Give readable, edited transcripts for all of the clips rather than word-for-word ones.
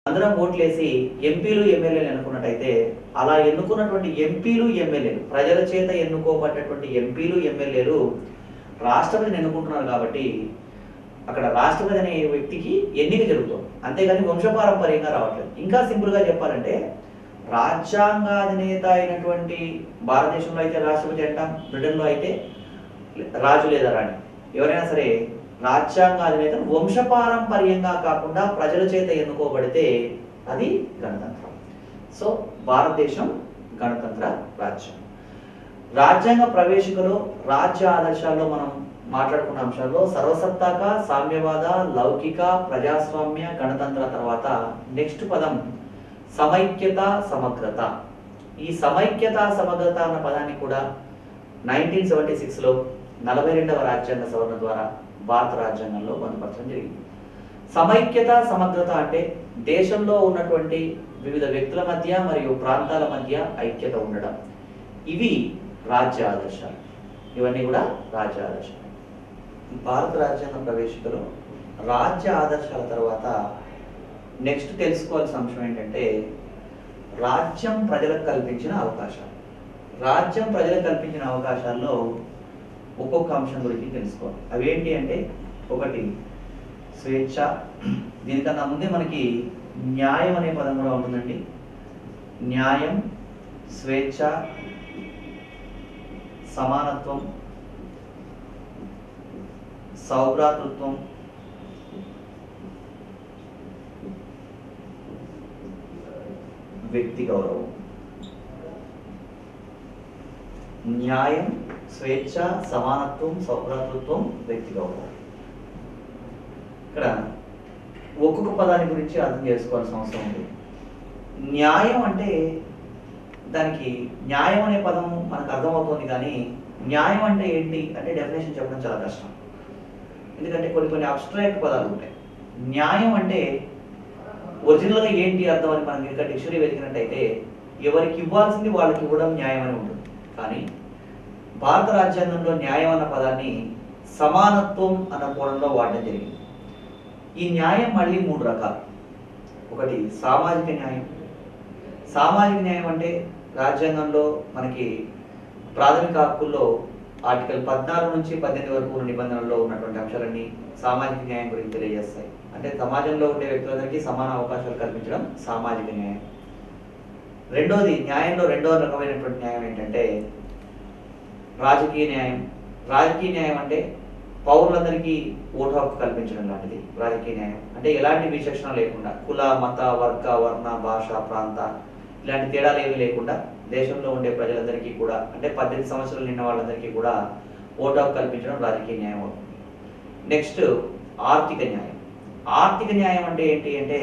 అందరం ఓట్లేసి ఎంపీలు ఎమ్మెల్యేలు ఎన్నుకున్నట్టయితే అలా ఎన్నుకున్నటువంటి ఎంపీలు ఎమ్మెల్యేలు ప్రజల చేత ఎన్నుకోబడ్డటువంటి ఎంపీలు ఎమ్మెల్యేలు రాష్ట్రపతిని ఎన్నుకుంటున్నారు కాబట్టి అక్కడ రాష్ట్రపతి అనే వ్యక్తికి ఎన్నిక జరుగుతుంది, అంతేగాని వంశపారంపర్యంగా రావట్లేదు. ఇంకా సింపుల్గా చెప్పాలంటే రాజ్యాంగాధినేత అయినటువంటి భారతదేశంలో అయితే రాష్ట్రపతి అంటాం, బ్రిటన్లో అయితే రాజు లేదా రాణి, ఎవరైనా సరే రాజ్యాంగాధినేతను వంశపారంపర్యంగా కాకుండా ప్రజల చేత ఎన్నుకోబడితే అది గణతంత్రం. సో భారతదేశం గణతంత్ర రాజ్యం. రాజ్యాంగ ప్రవేశికలో రాజ్య ఆదర్శాల్లో మనం మాట్లాడుకున్న అంశాల్లో సర్వసత్తాక, సామ్యవాద, లౌకిక, ప్రజాస్వామ్య, గణతంత్ర తర్వాత నెక్స్ట్ పదం సమైక్యత, సమగ్రత. ఈ సమైక్యత సమగ్రత అన్న పదాన్ని కూడా 1976లో 42వ రాజ్యాంగ సవరణ ద్వారా భారత రాజ్యాంగంలో పొందుపరచడం జరిగింది. సమైక్యత సమగ్రత అంటే దేశంలో ఉన్నటువంటి వివిధ వ్యక్తుల మధ్య మరియు ప్రాంతాల మధ్య ఐక్యత ఉండడం. ఇవి రాజ్య ఆదర్శాలు. ఇవన్నీ కూడా రాజ్య ఆదర్శాలు. భారత రాజ్యాంగ ప్రవేశికలో రాజ్య ఆదర్శాల తర్వాత నెక్స్ట్ తెలుసుకోవాల్సిన అంశం ఏంటంటే రాజ్యం ప్రజలకు కల్పించిన అవకాశాలు. రాజ్యం ప్రజలకు కల్పించిన అవకాశాల్లో ఒక్కొక్క అంశం గురించి తెలుసుకోవాలి. అవి ఏంటి అంటే, ఒకటి స్వేచ్ఛ. దీనికన్నా ముందే మనకి న్యాయం అనే పదం కూడా ఉంటుందండి. న్యాయం, స్వేచ్ఛ, సమానత్వం, సౌభ్రాతృత్వం, వ్యక్తి గౌరవం. న్యాయం, స్వేచ్ఛ, సమానత్వం, సౌభ్రాతృత్వం, వ్యక్తి గౌరవం. ఇక్కడ ఒక్కొక్క పదాన్ని గురించి అర్థం చేసుకోవాల్సిన అవసరం ఉంది. న్యాయం అంటే దానికి న్యాయం అనే పదం మనకు అర్థమవుతుంది, కానీ న్యాయం అంటే ఏంటి అంటే డెఫినేషన్ చెప్పడం చాలా కష్టం. ఎందుకంటే కొన్ని అబ్స్ట్రాక్ట్ పదాలు ఉంటాయి. న్యాయం అంటే ఒరిజినల్గా ఏంటి అర్థం అని మనం ఇంకా డిక్షనరీ వెతికినట్టయితే ఎవరికి ఇవ్వాల్సింది వాళ్ళకి ఇవ్వడం న్యాయం అని ఉంటుంది. కానీ భారత రాజ్యాంగంలో న్యాయం అన్న పదాన్ని సమానత్వం అన్న కోణంలో వాడడం జరిగింది. ఈ న్యాయం మళ్ళీ 3 రకాలు. ఒకటి సామాజిక న్యాయం. సామాజిక న్యాయం అంటే రాజ్యాంగంలో మనకి ప్రాథమిక హక్కుల్లో ఆర్టికల్ 14 నుంచి 18 వరకు ఉన్న నిబంధనల్లో ఉన్నటువంటి అంశాలన్నీ సామాజిక న్యాయం గురించి తెలియజేస్తాయి. అంటే సమాజంలో ఉండే వ్యక్తులందరికీ సమాన అవకాశాలు కల్పించడం సామాజిక న్యాయం. రెండోది, న్యాయంలో రెండవ రకమైనటువంటి న్యాయం ఏంటంటే రాజకీయ న్యాయం. రాజకీయ న్యాయం అంటే పౌరులందరికీ ఓటు హక్కు కల్పించడం లాంటిది రాజకీయ న్యాయం. అంటే ఎలాంటి విచక్షణ లేకుండా కుల, మత, వర్గ, వర్ణ, భాష, ప్రాంత ఇలాంటి తేడాలు ఏమీ లేకుండా దేశంలో ఉండే ప్రజలందరికీ కూడా, అంటే 18 సంవత్సరాలు నిన్న వాళ్ళందరికీ కూడా ఓటు హక్కు కల్పించడం రాజకీయ న్యాయం అవుతుంది. నెక్స్ట్ ఆర్థిక న్యాయం. ఆర్థిక న్యాయం అంటే ఏంటి అంటే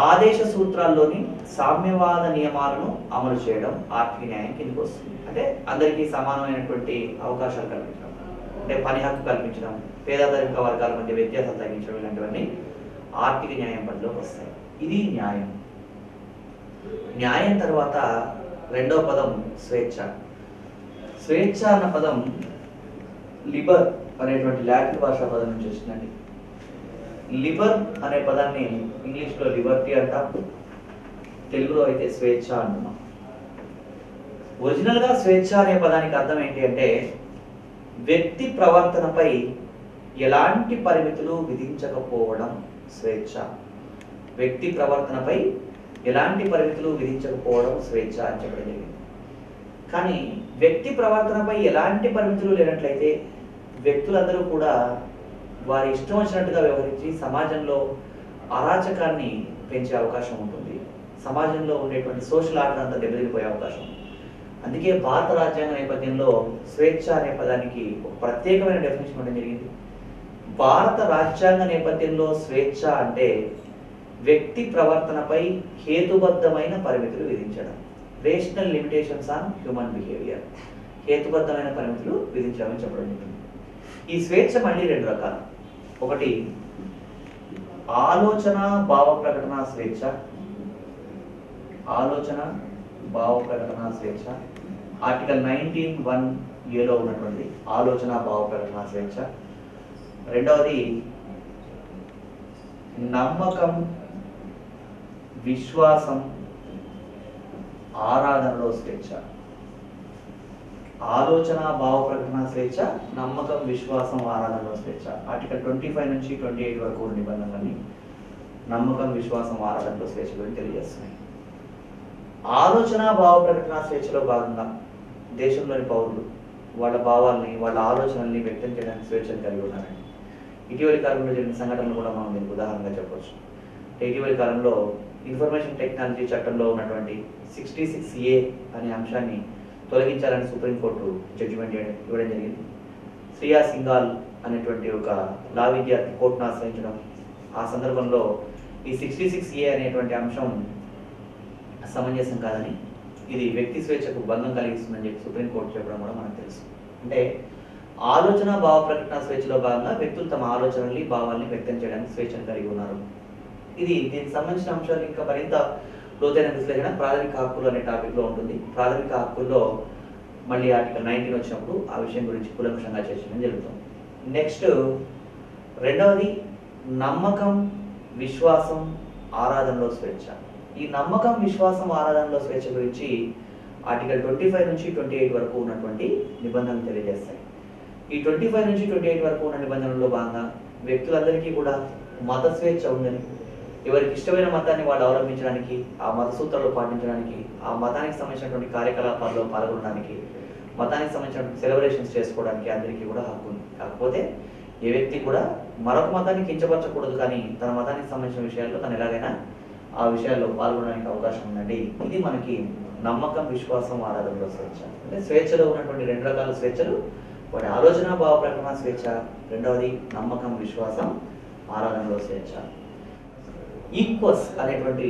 ఆదేశ సూత్రాల్లోని సామ్యవాద నియమాలను అమలు చేయడం ఆర్థిక న్యాయం కిందకి వస్తుంది. అంటే అందరికీ సమానమైనటువంటి అవకాశాలు కల్పించడం, అంటే పని హక్కు కల్పించడం, పేదరిక వర్గాల మధ్య వ్యత్యాసం తగ్గించడం, ఇలాంటివన్నీ ఆర్థిక న్యాయం పరిధిలోకి వస్తాయి. ఇది న్యాయం. న్యాయం తర్వాత రెండవ పదం స్వేచ్ఛ. స్వేచ్ఛ అన్న పదం లిబర్ అనేటువంటి లాటిన్ భాషా పదం నుంచి వచ్చిందండి. లిబర్ అనే పదాన్ని ఇంగ్లీష్లో లిబర్టీ అంటాం, తెలుగులో అయితే స్వేచ్ఛ అంటున్నాం. ఒరిజినల్గా స్వేచ్ఛ అనే పదానికి అర్థం ఏంటి అంటే వ్యక్తి ప్రవర్తనపై ఎలాంటి పరిమితులు విధించకపోవడం స్వేచ్ఛ. వ్యక్తి ప్రవర్తనపై ఎలాంటి పరిమితులు విధించకపోవడం స్వేచ్ఛ అని చెప్పడం జరిగింది. కానీ వ్యక్తి ప్రవర్తనపై ఎలాంటి పరిమితులు లేనట్లయితే వ్యక్తులందరూ కూడా వారి ఇష్టం వచ్చినట్టుగా వ్యవహరించి సమాజంలో అరాచకాన్ని పెంచే అవకాశం ఉంటుంది. సమాజంలో ఉండేటువంటి సోషల్ ఆర్డర్ అంతా దెబ్బతిపోయే అవకాశం ఉంది. అందుకే భారత రాజ్యాంగ నేపథ్యంలో స్వేచ్ఛ అనే పదానికి ఒక ప్రత్యేకమైన డెఫినేషన్ ఉండడం జరిగింది. భారత రాజ్యాంగ నేపథ్యంలో స్వేచ్ఛ అంటే వ్యక్తి ప్రవర్తనపై హేతుబద్ధమైన పరిమితులు విధించడం, rational limitations on human behaviour. హేతుబద్ధమైన పరిమితులు విధించమని చెప్పడం జరుగుతుంది. ఈ స్వేచ్ఛ మళ్ళీ 2 రకాలు. ఒకటి ఆలోచన భావ ప్రకటన స్వేచ్ఛ. ఆలోచన భావ ప్రకటన స్వేచ్ఛ ఆర్టికల్ 19(1)A ఉన్నటువంటి ఆలోచన భావ ప్రకటన స్వేచ్ఛ. రెండవది నమ్మకం విశ్వాసం ఆరాధనలో స్వేచ్ఛ. ఆలోచన భావ ప్రకటన స్వేచ్ఛ, నమ్మకం విశ్వాసం ఆరాధనలో స్వేచ్ఛ. ఆర్టికల్ 25 నుంచి 28 వరకు ఉన్న నిబంధనలన్నీ నమ్మకం విశ్వాసం ఆరాధనలో స్వేచ్ఛ గురించి తెలియజేస్తున్నాయి. ఆలోచన భావ ప్రకటన స్వేచ్ఛలో భాగంగా దేశంలోని పౌరులు వాళ్ళ భావాల్ని వాళ్ళ ఆలోచనల్ని వ్యక్తం చేయడానికి స్వేచ్ఛను కలిగి ఉన్నారండి. ఇటీవలి కాలంలో జరిగిన సంఘటనలు కూడా మనం దీనికి ఉదాహరణగా చెప్పవచ్చు. ఇటీవలి కాలంలో ఇన్ఫర్మేషన్ టెక్నాలజీ చట్టంలో ఉన్నటువంటి 66A అనే అంశాన్ని తొలగించాలని సుప్రీంకోర్టు జడ్జిమెంట్ ఇవ్వడం జరిగింది. శ్రియా సింఘాల్ అనేటువంటి ఒక లా విద్యార్థి కోర్టును ఆశ్రయించడం, ఆ సందర్భంలో ఈ 66A అనేటువంటి అంశం సమంజసం కాదని, ఇది వ్యక్తి స్వేచ్ఛకు భంగం కలిగిస్తుందని చెప్పి సుప్రీంకోర్టు చెప్పడం కూడా మనకు తెలుసు. అంటే ఆలోచన భావ ప్రకటన స్వేచ్ఛలో భాగంగా వ్యక్తులు తమ ఆలోచనల్ని భావాల్ని వ్యక్తం చేయడానికి స్వేచ్ఛను కలిగి ఉన్నారు. దీనికి సంబంధించిన అంశాలు ఇంకా మరింత లోతైన విశ్లేషణ ప్రాథమిక హక్కులు అనే టాపిక్లో ఉంటుంది. ప్రాథమిక హక్కుల్లో మళ్ళీ ఆర్టికల్ 19 వచ్చినప్పుడు ఆ విషయం గురించి కూలంకషంగా చర్చించడం జరుగుతుంది. నెక్స్ట్ రెండవది నమ్మకం విశ్వాసం ఆరాధనలో స్వేచ్ఛ. ఈ నమ్మకం విశ్వాసం ఆరాధనలో స్వేచ్ఛ గురించి ఆర్టికల్ 25 నుంచి 28 వరకు ఉన్నటువంటి నిబంధనలు తెలియజేస్తాయి. ఈ 25 నుంచి 28 వరకు ఉన్న నిబంధనల్లో భాగంగా వ్యక్తులందరికీ కూడా మత స్వేచ్ఛ ఉందని, ఎవరికి ఇష్టమైన మతాన్ని వాళ్ళు అవలంబించడానికి, ఆ మత సూత్రాలు పాటించడానికి, ఆ మతానికి సంబంధించినటువంటి కార్యకలాపాల్లో పాల్గొనడానికి, మతానికి సంబంధించినటువంటి సెలబ్రేషన్స్ చేసుకోవడానికి అందరికీ కూడా హక్కు ఉంది. కాకపోతే ఏ వ్యక్తి కూడా మరొక మతాన్ని కించపరచకూడదు, కానీ తన మతానికి సంబంధించిన విషయాల్లో తను ఎలాగైనా ఆ విషయాల్లో పాల్గొనడానికి అవకాశం ఉందండి. ఇది మనకి నమ్మకం విశ్వాసం ఆరాధనలో స్వేచ్ఛ. అంటే స్వేచ్ఛలో ఉన్నటువంటి రెండు రకాల స్వేచ్ఛలు, వాటి ఆలోచన భావ ప్రకటన స్వేచ్ఛ, రెండవది నమ్మకం విశ్వాసం ఆరాధనలో స్వేచ్ఛ. ఈక్వస్ అనేటువంటి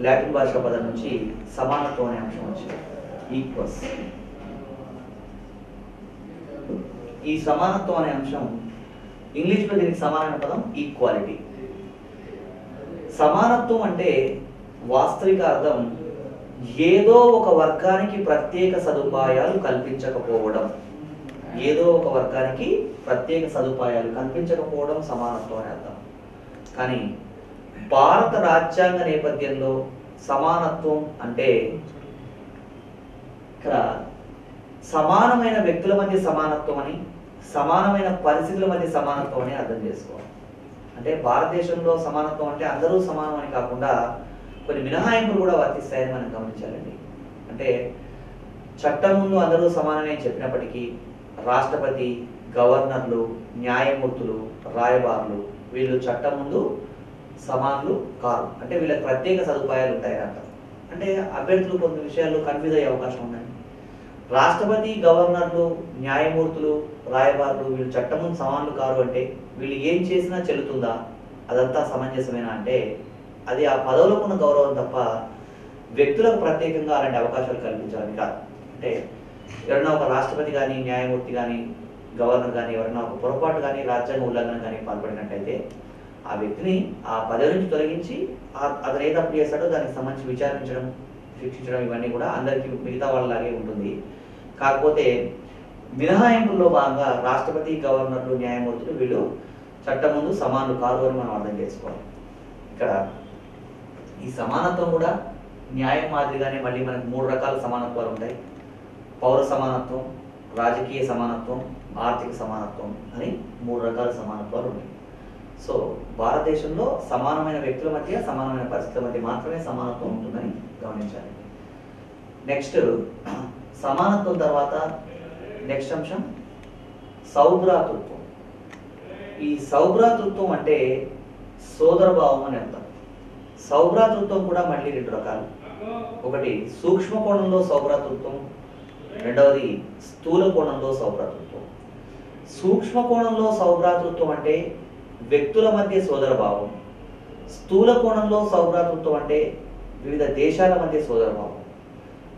లాటిన్ భాషా పదం నుంచి సమానత్వం అనే అంశం వచ్చింది. ఈక్వస్, ఈ సమానత్వం అనే అంశం ఇంగ్లీష్లో దీనికి సమానమైన పదం ఈక్వాలిటీ. సమానత్వం అంటే వాస్తవిక అర్థం ఏదో ఒక వర్గానికి ప్రత్యేక సదుపాయాలు కల్పించకపోవడం. ఏదో ఒక వర్గానికి ప్రత్యేక సదుపాయాలు కల్పించకపోవడం సమానత్వం అని అర్థం. కానీ భారత రాజ్యాంగ నేపథ్యంలో సమానత్వం అంటే ఇక్కడ సమానమైన వ్యక్తుల మధ్య సమానత్వం అని, సమానమైన పరిస్థితుల మధ్య సమానత్వం అని అర్థం చేసుకోవాలి. అంటే భారతదేశంలో సమానత్వం అంటే అందరూ సమానం అని కాకుండా కొన్ని మినహాయింపులు కూడా వర్తిస్తాయని మనం గమనించాలండి. అంటే చట్టం ముందు అందరూ సమానమే చెప్పినప్పటికీ రాష్ట్రపతి, గవర్నర్లు, న్యాయమూర్తులు, రాయబారులు వీళ్ళు చట్టం ముందు సమానులు కాదు. అంటే వీళ్ళకి ప్రత్యేక సదుపాయాలు ఉంటాయని అర్థం. అంటే అభ్యర్థులు కొన్ని విషయాల్లో కన్ఫ్యూజ్ అయ్యే అవకాశం ఉందండి. రాష్ట్రపతి, గవర్నర్లు, న్యాయమూర్తులు, రాయబారులు వీళ్ళు చట్టం ముందు సమానులు కారు అంటే వీళ్ళు ఏం చేసినా చెల్లుతుందా, అదంతా సమంజసమేనా అంటే అది ఆ పదవులకు ఉన్న గౌరవం తప్ప వ్యక్తులకు ప్రత్యేకంగా అలాంటి అవకాశాలు కల్పించాలని కాదు. అంటే ఎవరైనా ఒక రాష్ట్రపతి కానీ, న్యాయమూర్తి కానీ, గవర్నర్ కానీ ఎవరైనా ఒక పొరపాటు కానీ, రాజ్యాంగ ఉల్లంఘన కానీ పాల్పడినట్టయితే ఆ వ్యక్తిని ఆ పదవి నుంచి తొలగించి అతను ఏ తప్పు చేశాడో దానికి సంబంధించి విచారించడం, శిక్షించడం ఇవన్నీ కూడా అందరికీ మిగతా వాళ్ళలాగే ఉంటుంది. కాకపోతే మినహాయింపుల్లో భాగంగా రాష్ట్రపతి, గవర్నర్లు, న్యాయమూర్తులు వీళ్ళు చట్టం ముందు సమానులు కాదు అని మనం అర్థం చేసుకోవాలి. ఇక్కడ ఈ సమానత్వం కూడా న్యాయం మాదిరిగానే మళ్ళీ మనకు 3 రకాల సమానత్వాలు ఉంటాయి. పౌర సమానత్వం, రాజకీయ సమానత్వం, ఆర్థిక సమానత్వం అని 3 రకాల సమానత్వాలు ఉన్నాయి. సో భారతదేశంలో సమానమైన వ్యక్తుల మధ్య, సమానమైన పరిస్థితుల మధ్య మాత్రమే సమానత్వం ఉంటుందని గమనించాలి. నెక్స్ట్ సమానత్వం తర్వాత నెక్స్ట్ అంశం సౌభ్రాతృత్వం. ఈ సౌభ్రాతృత్వం అంటే సోదరభావం అని అర్థం. సౌభ్రాతృత్వం కూడా మళ్ళీ 2 రకాలు. ఒకటి సూక్ష్మ కోణంలో సౌభ్రాతృత్వం, రెండవది స్థూల కోణంలో సౌభ్రాతృత్వం. సూక్ష్మ కోణంలో సౌభ్రాతృత్వం అంటే వ్యక్తుల మధ్య సోదరభావం. స్థూల కోణంలో సౌభ్రాతృత్వం అంటే వివిధ దేశాల మధ్య సోదరభావం.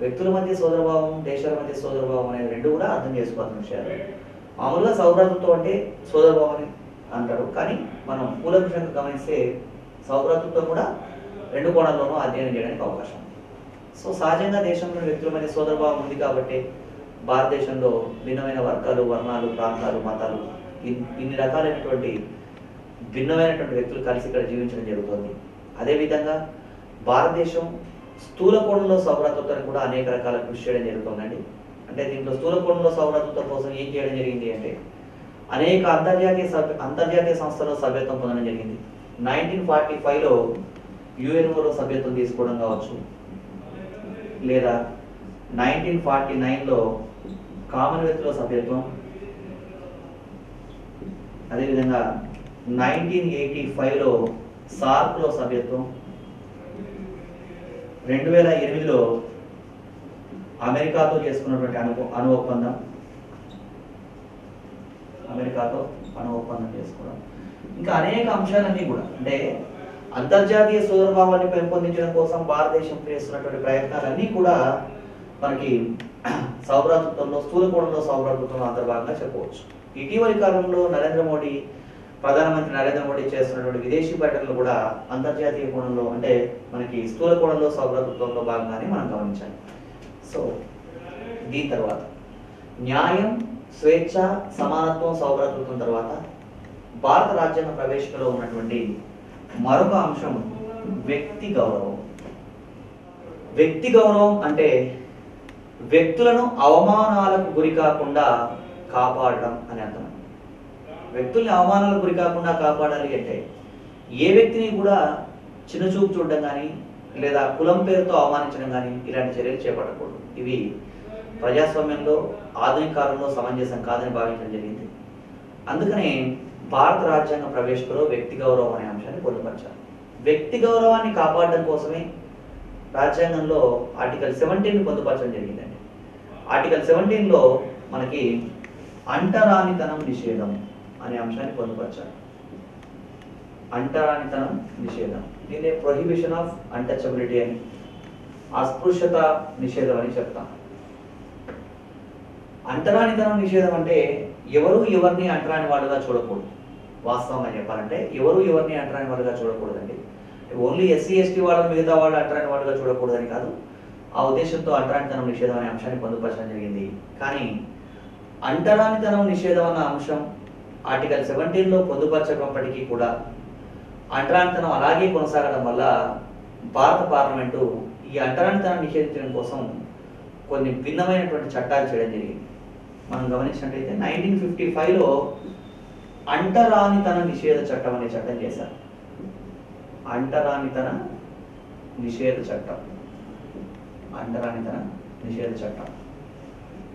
వ్యక్తుల మధ్య సోదరభావం, దేశాల మధ్య సోదరభావం అనేది 2 కూడా అర్థం చేసుకోవాల్సిన విషయాలు. మామూలుగా సౌభ్రాతృత్వం అంటే సోదరభావం అని అంటారు, కానీ మనం కూలంకషంగా గమనిస్తే సౌభ్రాతృత్వం కూడా 2 కోణాల్లోనూ అధ్యయనం చేయడానికి అవకాశం ఉంది. సో సహజంగా దేశంలో వ్యక్తుల మధ్య సోదరభావం ఉంది కాబట్టి భారతదేశంలో భిన్నమైన వర్గాలు, వర్ణాలు, ప్రాంతాలు, మతాలు ఇన్ని రకాలైనటువంటి భిన్నమైనటువంటి వ్యక్తులు కలిసి ఇక్కడ జీవించడం జరుగుతుంది. అదేవిధంగా భారతదేశం స్థూల కోణంలో సౌభ్రాతృత్వానికి కూడా అనేక రకాల కృషి చేయడం జరుగుతుందండి. అంటే దీంట్లో స్థూల కోణంలో సౌభ్రాతృత్వం కోసం ఏం చేయడం జరిగింది అంటే అనేక అంతర్జాతీయ సంస్థల్లో సభ్యత్వం పొందడం జరిగింది. 1945లో యుఎన్ఓలో సభ్యత్వం తీసుకోవడం కావచ్చు, లేదా 1949లో కామన్వెల్త్లో సభ్యత్వం, అదేవిధంగా 1985లో సార్క్లో సభ్యత్వం, 2008లో అమెరికాతో చేసుకున్నటువంటి అణు ఒప్పందం చేసుకోవడం, ఇంకా అనేక అంశాలన్నీ కూడా అంటే అంతర్జాతీయ సోదరభావాన్ని పెంపొందించడం కోసం భారతదేశం చేస్తున్నటువంటి ప్రయత్నాలన్నీ కూడా మనకి సౌభ్రాతృత్వంలో స్థూల కోణంలో సౌభ్రాతృత్వంలో అంతర్భాగంగా చెప్పవచ్చు. ఇటీవలి కాలంలో ప్రధానమంత్రి నరేంద్ర మోడీ చేస్తున్నటువంటి విదేశీ పర్యటనలు కూడా అంతర్జాతీయ కోణంలో అంటే మనకి స్థూల కోణంలో సౌభ్రాతృత్వంలో భాగంగానే మనం గమనించాలి. సో దీని తర్వాత న్యాయం, స్వేచ్ఛ, సమానత్వం, సౌభ్రాతృత్వం తర్వాత భారత రాజ్యాంగ ప్రవేశికలో ఉన్నటువంటి మరొక అంశం వ్యక్తి గౌరవం. వ్యక్తి గౌరవం అంటే వ్యక్తులను అవమానాలకు గురి కాకుండా కాపాడడం అని అర్థం. వ్యక్తుల్ని అవమానాలకు గురి కాకుండా కాపాడాలి అంటే ఏ వ్యక్తిని కూడా చిన్నచూపు చూడడం కానీ లేదా కులం పేరుతో అవమానించడం కానీ ఇలాంటి చర్యలు చేపట్టకూడదు. ఇవి ప్రజాస్వామ్యంలో ఆధునిక కాలంలో సమంజసం కాదని భావించడం జరిగింది. అందుకనే భారత రాజ్యాంగ ప్రవేశికలో వ్యక్తి గౌరవం అనే అంశాన్ని పొందుపరిచారు. వ్యక్తి గౌరవాన్ని కాపాడడం కోసమే రాజ్యాంగంలో ఆర్టికల్ 17 పొందుపరచడం జరిగిందండి. ఆర్టికల్ 17లో మనకి అంటరానితనం నిషేధం అనే అంశాన్ని పొందుపరిచారు. అంటరానితనం నిషేధం, దీన్ని ప్రొహిబిషన్ ఆఫ్ అన్టచబిలిటీ అని, అస్పృశ్యత నిషేధం అని చెప్తాం. అంటరానితనం నిషేధం అంటే ఎవరు ఎవరిని అంటరాని వాళ్ళుగా చూడకూడదు. వాస్తవంగా చెప్పాలంటే ఎవరు ఎవరిని అంటరాని వాళ్ళుగా చూడకూడదండి. ఓన్లీ ఎస్సీ ఎస్టీ వాళ్ళని మిగతా వాళ్ళు అంటరాని వాళ్ళుగా చూడకూడదని కాదు. ఆ ఉద్దేశంతో అంటరానితనం నిషేధం అనే అంశాన్ని పొందుపరచడం జరిగింది. కానీ అంటరానితనం నిషేధం అన్న అంశం ఆర్టికల్ 17లో పొందుపరచకపోయినప్పటికీ కూడా అంటరానితనం అలాగే కొనసాగడం వల్ల భారత పార్లమెంటు ఈ అంటరానితనం నిషేధించడం కోసం కొన్ని భిన్నమైనటువంటి చట్టాలు చేయడం జరిగింది. మనం గమనించినట్లయితే 1955లో అంటరానితన నిషేధ చట్టం అనే చట్టం చేశారు. అంటరానితన నిషేధ చట్టం, అంటరానితన నిషేధ చట్టం.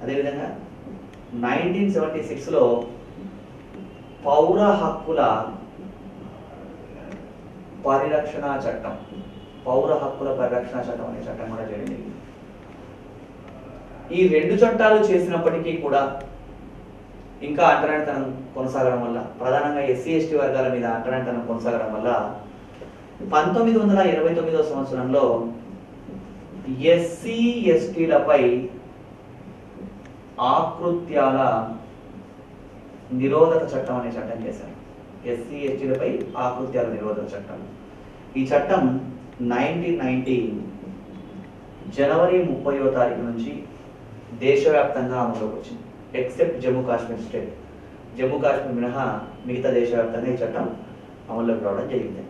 అదేవిధంగా 1976లో పౌర హక్కుల పరిరక్షణ చట్టం, పౌర హక్కుల పరిరక్షణ చట్టం అనే చట్టం కూడా చేయడం జరిగింది. ఈ రెండు చట్టాలు చేసినప్పటికీ కూడా ఇంకా అంటరానితనం కొనసాగడం వల్ల, ప్రధానంగా ఎస్సీ ఎస్టీ వర్గాల మీద అంటరానితనం కొనసాగడం వల్ల 1929వ సంవత్సరంలో ఎస్సీ ఎస్టీలపై ఆకృత్యాల నిరోధక చట్టం అనే చట్టం చేశారు. ఎస్సీ ఎస్టీలపై ఆకృత్యాల నిరోధక చట్టం. ఈ చట్టం 1990 జనవరి 30వ తారీఖు నుంచి దేశవ్యాప్తంగా అమలులోకి వచ్చింది. ఎక్సెప్ట్ జమ్మూ కాశ్మీర్ స్టేట్, జమ్మూ కాశ్మీర్ మినహా మిగతా దేశవ్యాప్తంగా ఈ చట్టం అమల్లోకి రావడం జరిగింది.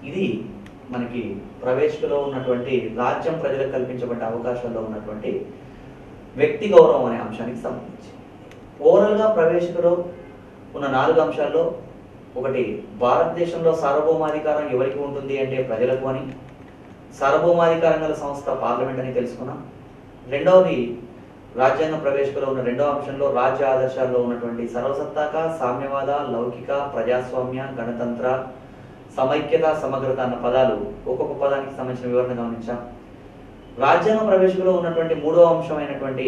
ఇది మనకి ప్రవేశికలో ఉన్నటువంటి రాజ్యం ప్రజలకు కల్పించబడ్డ అవకాశాల్లో ఉన్నటువంటి వ్యక్తి గౌరవం అనే అంశానికి సంబంధించి ఓవరాల్గా ప్రవేశికలో ఉన్న 4 అంశాల్లో ఒకటి, భారతదేశంలో సార్వభౌమాధికారం ఎవరికి ఉంటుంది అంటే ప్రజలకు అని, సార్వభౌమాధికారం గల సంస్థ పార్లమెంట్ అని తెలుసుకున్నాం. రెండవది, రాజ్యాంగ ప్రవేశికలో ఉన్న 2వ అంశంలో రాజ్య ఆదర్శాల్లో ఉన్నటువంటి సర్వసత్తాక, సామ్యవాద, లౌకిక, ప్రజాస్వామ్య, గణతంత్ర, సమైక్యత, సమగ్రత అన్న పదాలు ఒక్కొక్క పదానికి సంబంధించిన వివరణ గమనించాం. రాజ్యాంగ ప్రవేశికలో ఉన్నటువంటి 3వ అంశమైనటువంటి